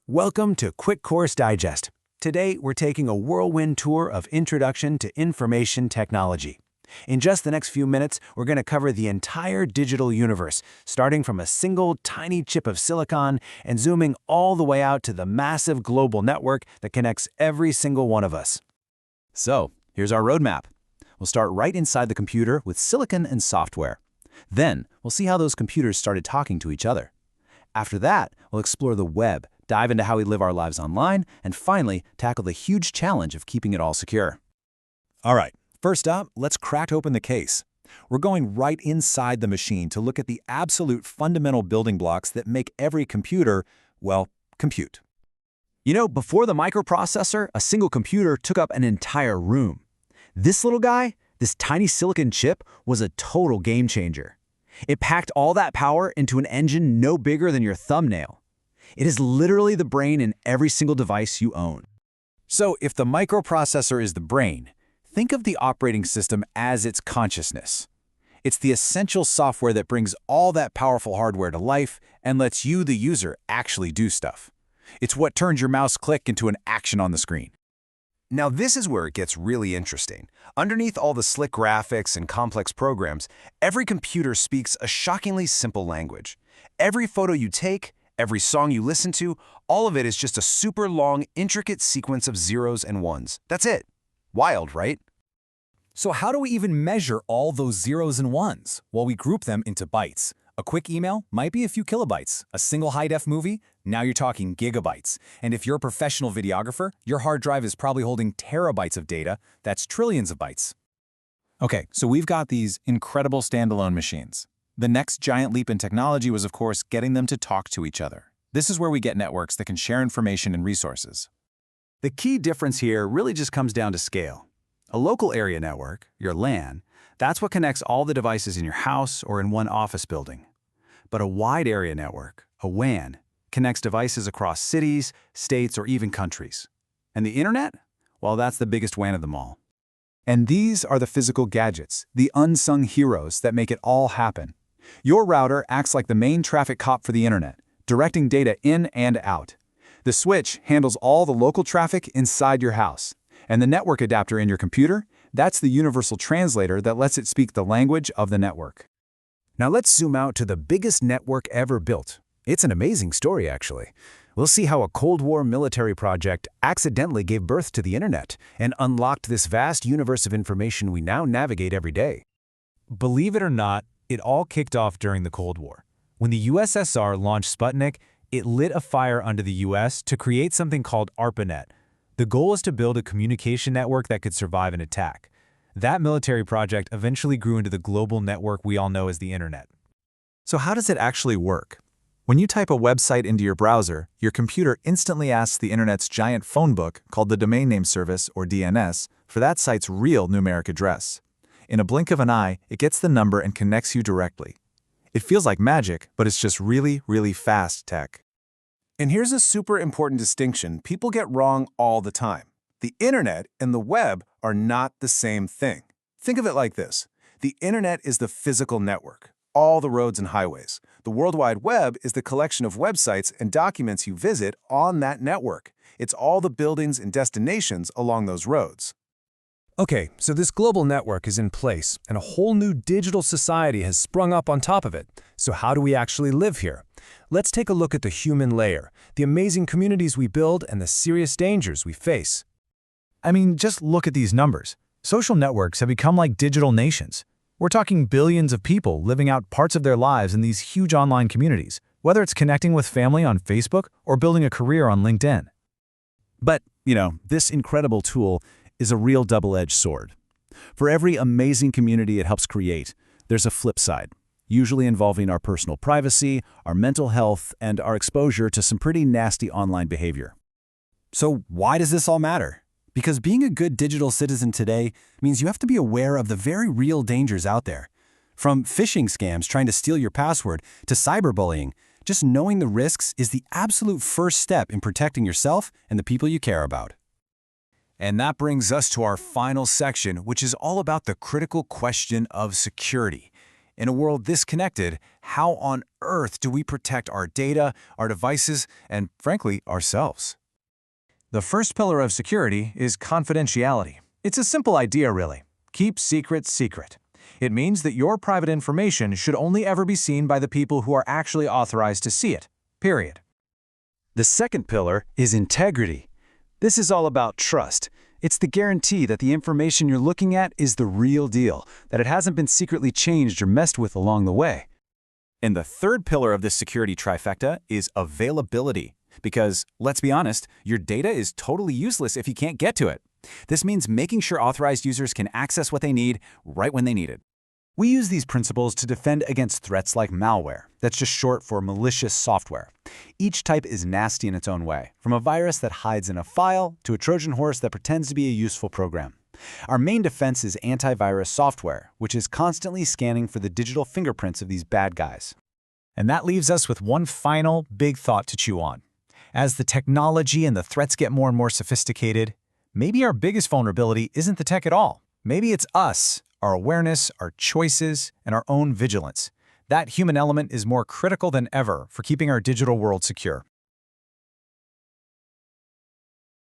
Welcome to Quick Course Digest. Today, we're taking a whirlwind tour of Introduction to Information Technology. In just the next few minutes, we're going to cover the entire digital universe, starting from a single tiny chip of silicon and zooming all the way out to the massive global network that connects every single one of us. So, here's our roadmap. We'll start right inside the computer with silicon and software. Then, we'll see how those computers started talking to each other. After that, we'll explore the web, dive into how we live our lives online, and finally, tackle the huge challenge of keeping it all secure. All right, first up, let's crack open the case. We're going right inside the machine to look at the absolute fundamental building blocks that make every computer, well, compute. You know, before the microprocessor, a single computer took up an entire room. This little guy, this tiny silicon chip, was a total game changer. It packed all that power into an engine no bigger than your thumbnail. It is literally the brain in every single device you own. So if the microprocessor is the brain, think of the operating system as its consciousness. It's the essential software that brings all that powerful hardware to life and lets you, the user, actually do stuff. It's what turns your mouse click into an action on the screen. Now this is where it gets really interesting. Underneath all the slick graphics and complex programs, every computer speaks a shockingly simple language. Every photo you take, every song you listen to, all of it is just a super long, intricate sequence of zeros and ones. That's it. Wild, right? So how do we even measure all those zeros and ones? Well, we group them into bytes. A quick email might be a few kilobytes. A single high-def movie? Now you're talking gigabytes. And if you're a professional videographer, your hard drive is probably holding terabytes of data. That's trillions of bytes. Okay, so we've got these incredible standalone machines. The next giant leap in technology was, of course, getting them to talk to each other. This is where we get networks that can share information and resources. The key difference here really just comes down to scale. A local area network, your LAN, that's what connects all the devices in your house or in one office building. But a wide area network, a WAN, connects devices across cities, states, or even countries. And the internet? Well, that's the biggest WAN of them all. And these are the physical gadgets, the unsung heroes that make it all happen. Your router acts like the main traffic cop for the internet, directing data in and out. The switch handles all the local traffic inside your house. And the network adapter in your computer, that's the universal translator that lets it speak the language of the network. Now let's zoom out to the biggest network ever built. It's an amazing story, actually. We'll see how a Cold War military project accidentally gave birth to the internet and unlocked this vast universe of information we now navigate every day. Believe it or not, it all kicked off during the Cold War. When the USSR launched Sputnik, it lit a fire under the US to create something called ARPANET. The goal was to build a communication network that could survive an attack. That military project eventually grew into the global network we all know as the Internet. So how does it actually work? When you type a website into your browser, your computer instantly asks the Internet's giant phone book, called the Domain Name Service, or DNS, for that site's real numeric address. In a blink of an eye, it gets the number and connects you directly. It feels like magic, but it's just really, really fast tech. And here's a super important distinction people get wrong all the time. The internet and the web are not the same thing. Think of it like this. The internet is the physical network, all the roads and highways. The World Wide Web is the collection of websites and documents you visit on that network. It's all the buildings and destinations along those roads. Okay, so this global network is in place, and a whole new digital society has sprung up on top of it. So how do we actually live here? Let's take a look at the human layer, the amazing communities we build, and the serious dangers we face. I mean, just look at these numbers. Social networks have become like digital nations. We're talking billions of people living out parts of their lives in these huge online communities, whether it's connecting with family on Facebook or building a career on LinkedIn. But, this incredible tool is a real double-edged sword. For every amazing community it helps create, there's a flip side, usually involving our personal privacy, our mental health, and our exposure to some pretty nasty online behavior. So why does this all matter? Because being a good digital citizen today means you have to be aware of the very real dangers out there. From phishing scams trying to steal your password to cyberbullying, just knowing the risks is the absolute first step in protecting yourself and the people you care about. And that brings us to our final section, which is all about the critical question of security. In a world this connected, how on earth do we protect our data, our devices, and frankly, ourselves? The first pillar of security is confidentiality. It's a simple idea, really. Keep secrets secret. It means that your private information should only ever be seen by the people who are actually authorized to see it, period. The second pillar is integrity. This is all about trust. It's the guarantee that the information you're looking at is the real deal, that it hasn't been secretly changed or messed with along the way. And the third pillar of this security trifecta is availability. Because, let's be honest, your data is totally useless if you can't get to it. This means making sure authorized users can access what they need right when they need it. We use these principles to defend against threats like malware. That's just short for malicious software. Each type is nasty in its own way, from a virus that hides in a file to a Trojan horse that pretends to be a useful program. Our main defense is antivirus software, which is constantly scanning for the digital fingerprints of these bad guys. And that leaves us with one final big thought to chew on. As the technology and the threats get more and more sophisticated, maybe our biggest vulnerability isn't the tech at all. Maybe it's us, our awareness, our choices, and our own vigilance. That human element is more critical than ever for keeping our digital world secure.